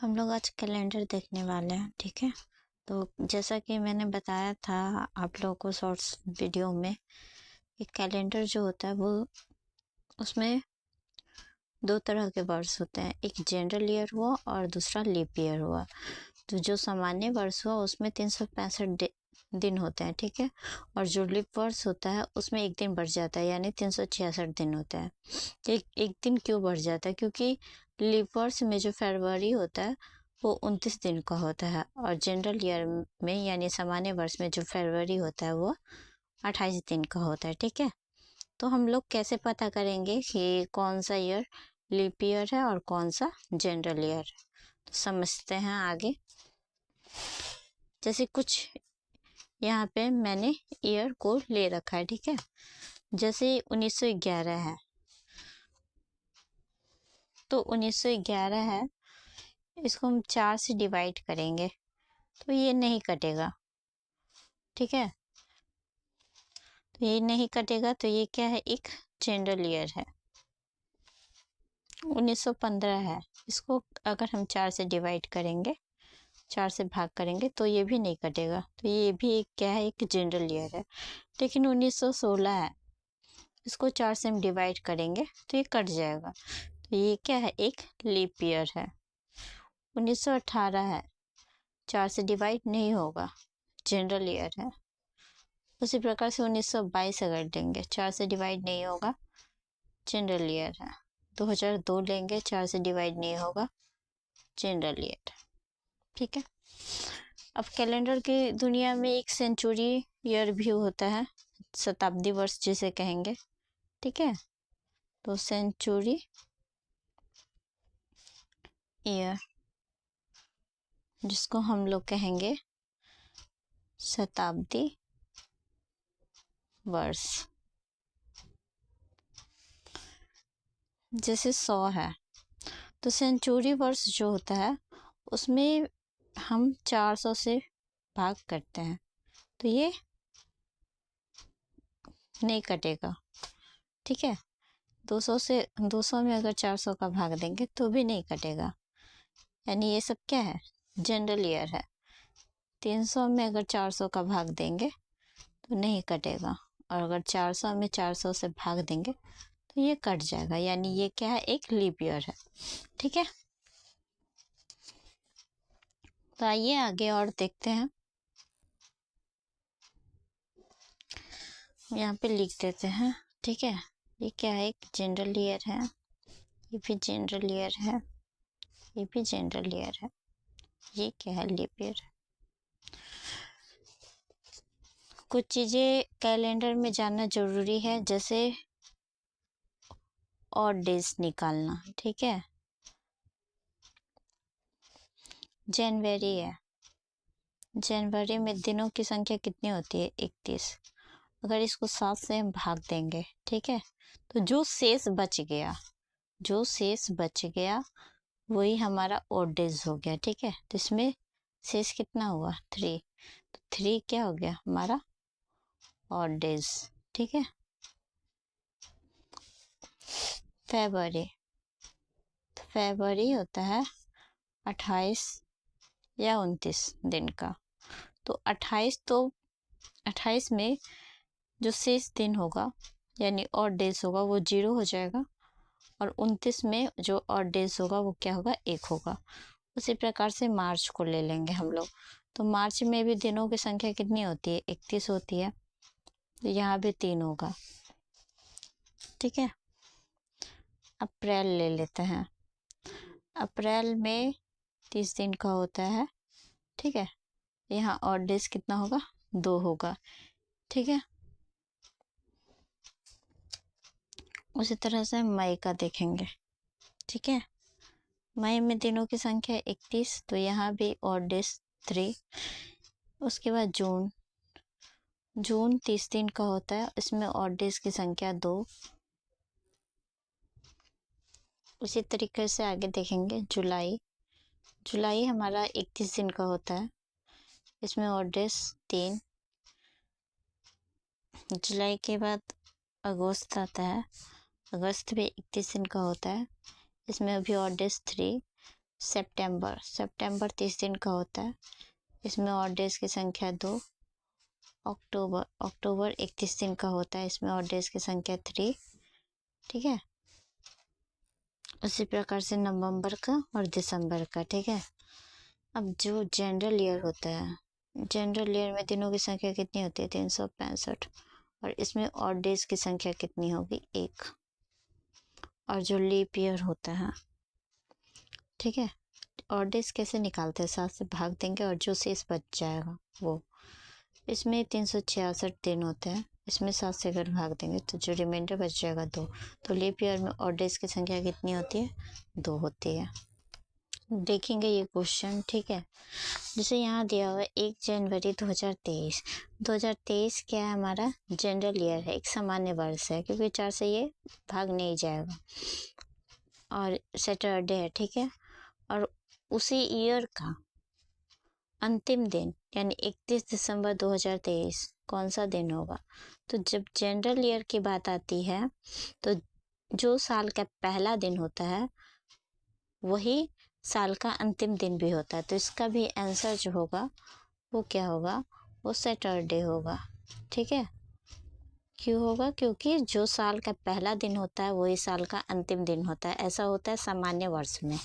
हम लोग आज कैलेंडर देखने वाले हैं, ठीक है। तो जैसा कि मैंने बताया था आप लोगों को शॉर्ट्स वीडियो में कि कैलेंडर जो होता है वो उसमें दो तरह के वर्ष होते हैं, एक जनरल ईयर हुआ और दूसरा लीप ईयर हुआ। तो जो सामान्य वर्ष हुआ उसमें 365 दिन होते हैं, ठीक है। और जो लीप वर्ष होता है उसमें एक दिन बढ़ जाता है, यानी 366 दिन होता है। एक दिन क्यों बढ़ जाता है? क्योंकि लीप वर्ष में जो फरवरी होता है वो 29 दिन का होता है, और जनरल ईयर में यानी सामान्य वर्ष में जो फरवरी होता है वो 28 दिन का होता है, ठीक है। तो हम लोग कैसे पता करेंगे कि कौन सा ईयर लीप ईयर है और कौन सा जनरल ईयर है? तो समझते हैं आगे। जैसे कुछ यहाँ पे मैंने ईयर को ले रखा है, ठीक है। जैसे 1911 है, तो 1911 है, इसको हम 4 से डिवाइड करेंगे तो ये नहीं कटेगा, ठीक है। तो ये नहीं कटेगा, तो ये क्या है? एक जनरल ईयर है। 1915 है, इसको अगर हम 4 से डिवाइड करेंगे, 4 से भाग करेंगे तो ये भी नहीं कटेगा, तो ये भी एक क्या है? एक जनरल ईयर है। लेकिन 1916 है, इसको 4 से हम डिवाइड करेंगे तो ये कट जाएगा, तो ये क्या है? एक लीप ईयर है। 1918 है, 4 से डिवाइड नहीं होगा, जनरल ईयर है। उसी प्रकार से 1922 अगर लेंगे, 4 से डिवाइड नहीं होगा, जनरल ईयर है। 2002 लेंगे, 4 से डिवाइड नहीं होगा, जनरल ईयर, ठीक है। अब कैलेंडर की दुनिया में एक सेंचुरी ईयर भी होता है, शताब्दी वर्ष जिसे कहेंगे, ठीक है। तो सेंचुरी ईयर, जिसको हम लोग कहेंगे शताब्दी वर्ष। जैसे 100 है, तो सेंचुरी वर्ष जो होता है उसमें हम 400 से भाग करते हैं, तो ये नहीं कटेगा, ठीक है। 200 में अगर 400 का भाग देंगे तो भी नहीं कटेगा, यानी ये सब क्या है? जनरल ईयर है। 300 में अगर 400 का भाग देंगे तो नहीं कटेगा, और अगर 400 में 400 से भाग देंगे तो ये कट जाएगा, यानी ये क्या है? एक लीप ईयर है, ठीक है। तो आइए आगे और देखते हैं। यहाँ पे लिख देते हैं, ठीक है। ये क्या है? एक जनरल ईयर है, ये भी जनरल ईयर है, ये भी जनरल ईयर है, ये क्या है? लीप ईयर है। कुछ चीज़ें कैलेंडर में जानना जरूरी है, जैसे और डेज निकालना, ठीक है। जनवरी है, जनवरी में दिनों की संख्या कितनी होती है? 31। अगर इसको 7 से हम भाग देंगे, ठीक है, तो जो शेष बच गया, जो शेष बच गया वही हमारा ऑड डेज हो गया, ठीक है। तो इसमें शेष कितना हुआ? 3। तो 3 क्या हो गया? हमारा ऑड डेज, ठीक है। फरवरी, तो फरवरी होता है 28 या 29 दिन का। तो 28 में जो शेष दिन होगा यानी ऑड डेज होगा वो 0 हो जाएगा, और 29 में जो ऑड डेज होगा वो क्या होगा? 1 होगा। उसी प्रकार से मार्च को ले लेंगे हम लोग, तो मार्च में भी दिनों की संख्या कितनी होती है? 31 होती है, तो यहाँ भी 3 होगा, ठीक है। अप्रैल ले लेते हैं, अप्रैल में 30 दिन का होता है, ठीक है। यहाँ ऑड डेज कितना होगा? 2 होगा, ठीक है। उसी तरह से मई का देखेंगे, ठीक है। मई में दिनों की संख्या 31, तो यहाँ भी ऑड डेज 3। उसके बाद जून, जून 30 दिन का होता है, इसमें ऑड डेज की संख्या 2। उसी तरीके से आगे देखेंगे जुलाई, जुलाई हमारा 31 दिन का होता है, इसमें ऑड डेज 3। जुलाई के बाद अगस्त आता है, अगस्त भी 31 दिन का होता है, इसमें अभी ऑड डेज 3। सितंबर, सितंबर 30 दिन का होता है, इसमें ऑड डेज की संख्या 2। अक्टूबर, अक्टूबर 31 दिन का होता है, इसमें ऑड डेज की संख्या 3। ठीक है, उसी प्रकार से नवंबर का और दिसंबर का। ठीक है, अब जो जनरल ईयर होता है, जनरल ईयर में दिनों की संख्या कितनी होती है? 365। और इसमें ऑड डेज की संख्या कितनी होगी? 1। और जो लीप ईयर होता है, ठीक है, ऑड डेज कैसे निकालते हैं? 7 से भाग देंगे और जो शेष बच जाएगा वो, इसमें 366 दिन होते हैं, इसमें 7 से अगर भाग देंगे तो जो रिमाइंडर बच जाएगा 2। तो लीप ईयर में ऑड डेज की संख्या कितनी होती है? 2 होती है। देखेंगे ये क्वेश्चन। ठीक है, जैसे यहाँ दिया हुआ है 1 जनवरी 2023। 2023 क्या है? हमारा जनरल ईयर है, एक सामान्य वर्ष है, क्योंकि 4 से ये भाग नहीं जाएगा और सैटरडे है। ठीक है, और उसी ईयर का अंतिम दिन यानी 31 दिसंबर 2023 कौन सा दिन होगा? तो जब जनरल ईयर की बात आती है तो जो साल का पहला दिन होता है वही साल का अंतिम दिन भी होता है। तो इसका भी आंसर जो होगा वो क्या होगा? वो सैटरडे होगा। ठीक है, क्यों होगा? क्योंकि जो साल का पहला दिन होता है वही साल का अंतिम दिन होता है। ऐसा होता है सामान्य वर्ष में।